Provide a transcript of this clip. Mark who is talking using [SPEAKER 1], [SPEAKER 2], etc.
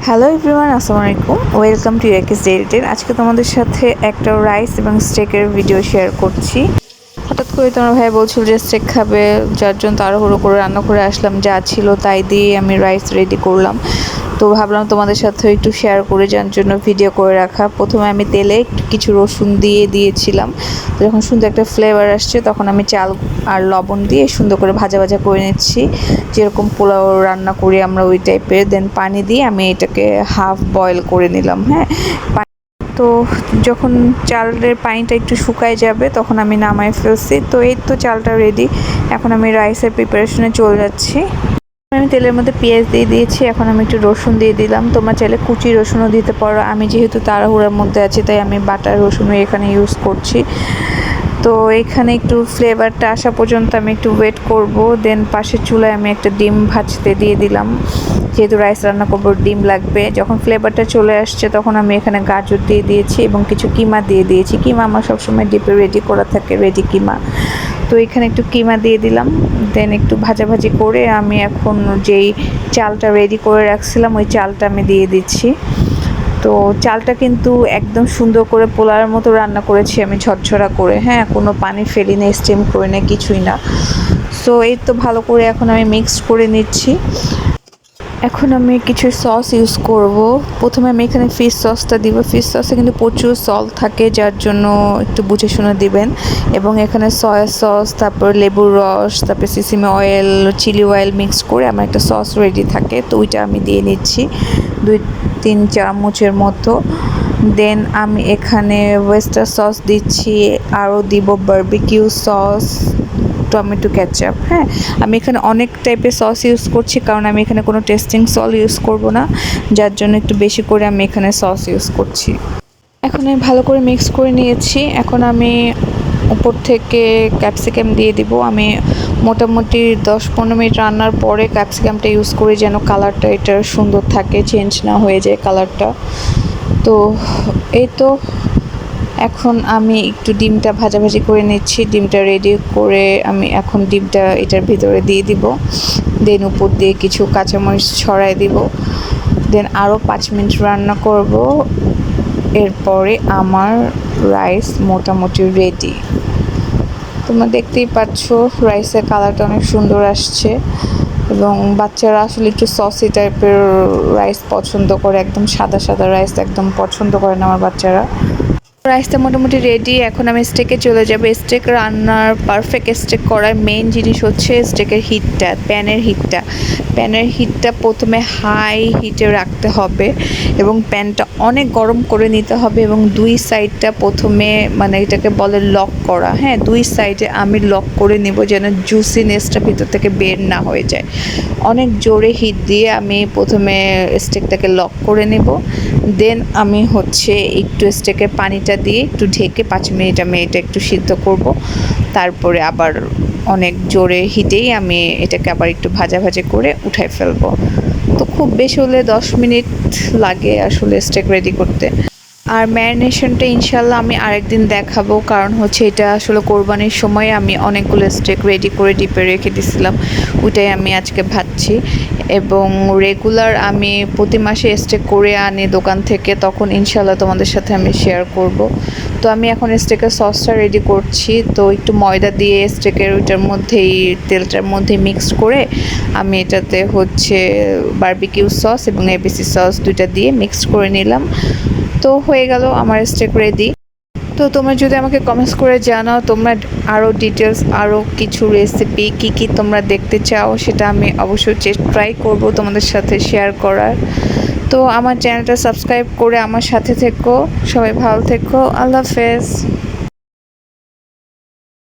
[SPEAKER 1] Hello everyone, আসসালামু আলাইকুম। Welcome to ইয়াকিস ডেইলি। আজকে তোমাদের সাথে একটা রাইস এবং স্টেকের ভিডিও শেয়ার করছি। হঠাৎ করে তোমার ভাই বলছিল যে স্টেক খাবে, যার জন্য তাড়াহুড়ো করে রান্না করে আসলাম। যা ছিল তাই দিয়ে আমি রাইস রেডি করলাম। তো ভাবলাম তোমাদের সাথে একটু শেয়ার করে যার জন্য ভিডিও করে রাখা। প্রথমে আমি তেলে কিছু রসুন দিয়েছিলাম। তো যখন সুন্দর একটা ফ্লেভার আসছে তখন আমি চাল আর লবণ দিয়ে সুন্দর করে ভাজা ভাজা করে নিচ্ছি, যেরকম পোলাও রান্না করি আমরা ওই টাইপের। দেন পানি দিয়ে আমি এটাকে হাফ বয়েল করে নিলাম। হ্যাঁ, তো যখন চালের পানিটা একটু শুকায় যাবে তখন আমি নামায় ফেলছি। তো এই তো চালটা রেডি। এখন আমি রাইসের প্রিপারেশনে চলে যাচ্ছি। আমি তেলের মধ্যে পেঁয়াজ দিয়ে দিয়েছি, এখন আমি একটু রসুন দিয়ে দিলাম। তোমরা চাইলে কুচি রসুনও দিতে পারো। আমি যেহেতু তাড়াহুড়ার মধ্যে আছি তাই আমি বাটা রসুনও এখানে ইউজ করছি। তো এখানে একটু ফ্লেভারটা আসা পর্যন্ত আমি একটু ওয়েট করব। দেন পাশের চুলায় আমি একটা ডিম ভাজতে দিয়ে দিলাম, যেহেতু রাইস রান্না করবো ডিম লাগবে। যখন ফ্লেভারটা চলে আসছে তখন আমি এখানে গাজর দিয়ে দিয়েছি এবং কিছু কিমা দিয়ে দিয়েছি। কিমা আমার সবসময় ডিপে রেডি করা থাকে, রেডি কিমা। তো এখানে একটু কিমা দিয়ে দিলাম। দেন একটু ভাজাভাজি করে আমি এখন যেই চালটা রেডি করে রাখছিলাম ওই চালটা আমি দিয়ে দিচ্ছি। তো চালটা কিন্তু একদম সুন্দর করে পোলাওয়ের মতো রান্না করেছি আমি, ঝরঝরা করে। হ্যাঁ, কোনো পানি ফেলি না, স্টিম করে না, কিছুই না। সো এই তো ভালো করে এখন আমি মিক্সড করে নিচ্ছি। এখন আমি কিছু সস ইউজ করব। প্রথমে আমি এখানে ফিশ সসটা দিব। ফিশ সসে কিন্তু প্রচুর সল্ট থাকে, যার জন্য একটু বুঝে শুনে দিবেন। এবং এখানে সয়া সস, তারপর লেবুর রস, তারপর sesame oil, chili oil mix করে আমার একটা সস রেডি থাকে। তো ওইটা আমি দিয়ে নিচ্ছি 2-3 চামচের মতো। দেন আমি এখানে ওয়েস্টার সস দিচ্ছি, আরও দিব বারবিকিউ সস, টমেটো কেচাপ। হ্যাঁ, আমি এখানে অনেক টাইপের সস ইউজ করছি কারণ আমি এখানে কোনো টেস্টিং সস ইউজ করব না, যার জন্য একটু বেশি করে আমি এখানে সস ইউজ করছি। এখন আমি ভালো করে মিক্স করে নিয়েছি। এখন আমি উপর থেকে ক্যাপসিকাম দিয়ে দিব। আমি মোটামুটি 10-15 মিনিট রান্নার পরে ক্যাপসিকামটা ইউজ করি, যেন কালারটা এটার সুন্দর থাকে, চেঞ্জ না হয়ে যায় কালারটা। তো এই তো এখন আমি একটু ডিমটা ভাজাভাজি করে নিচ্ছি। ডিমটা রেডি করে আমি এখন ডিমটা এটার ভিতরে দিয়ে দিব। দেন উপর দিয়ে কিছু কাঁচামরিচ ছড়াই দিব। দেন আরও 5 মিনিট রান্না করব। এরপরে আমার রাইস মোটামুটি রেডি। তোমরা দেখতেই পাচ্ছ রাইসের কালারটা অনেক সুন্দর আসছে এবং বাচ্চারা আসলে একটু সসি টাইপের রাইস পছন্দ করে, একদম সাদা সাদা রাইস একদম পছন্দ করে না আমার বাচ্চারা। রাইসটা মোটামুটি রেডি। এখন আমি স্টেকে চলে যাবো। স্টেক রান্নার পারফেক্ট স্টেক করার মেইন জিনিস হচ্ছে স্টেকের হিটটা, প্যানের হিটটা প্রথমে হাই হিটে রাখতে হবে এবং প্যানটা অনেক গরম করে নিতে হবে এবং দুই সাইডটা প্রথমে মানে এটাকে বলে লক করা। হ্যাঁ, দুই সাইডে আমি লক করে নেব যেন জুসিনেসটা ভিতর থেকে বের না হয়ে যায়। অনেক জোরে হিট দিয়ে আমি প্রথমে স্টেকটাকে লক করে নেব। দেন আমি হচ্ছে একটু স্টেকের পানিটা দিয়ে একটু ঢেকে 5 মিনিট আমি এটা একটু সিদ্ধ করব। তারপরে আবার অনেক জোরে হিটেই আমি এটাকে আবার একটু ভাজা করে উঠাই ফেলবো। তো খুব বেশি হলে 10 মিনিট লাগে আসলে স্টেক রেডি করতে। আর ম্যারিনেশনটা ইনশাল্লাহ আমি আরেকদিন দেখাবো, কারণ হচ্ছে এটা আসলে কোরবানির সময় আমি অনেকগুলো স্টেক রেডি করে ডিপে রেখে দিয়েছিলাম, ওইটাই আমি আজকে ভাজছি। এবং রেগুলার আমি প্রতি মাসে স্টেক করে আনি দোকান থেকে, তখন ইনশাল্লাহ তোমাদের সাথে আমি শেয়ার করব। তো আমি এখন স্টেকের সসটা রেডি করছি। তো একটু ময়দা দিয়ে স্টেকের ওইটার মধ্যেই তেলটার মধ্যে মিক্সড করে আমি এটাতে হচ্ছে বারবিকিউ সস এবং এবিসি সস দুইটা দিয়ে মিক্সড করে নিলাম। তো হয়ে গেল আমার স্টেক রেডি। তো তোমরা যদি আমাকে কমেন্টস করে জানাও তোমরা আরও ডিটেলস, আরও কিছু রেসিপি কী তোমরা দেখতে চাও, সেটা আমি অবশ্যই ট্রাই করব তোমাদের সাথে শেয়ার করার। তো আমার চ্যানেলটা সাবস্ক্রাইব করে আমার সাথে থেকো। সবাই ভালো থেকো। আল্লাহ হাফেজ।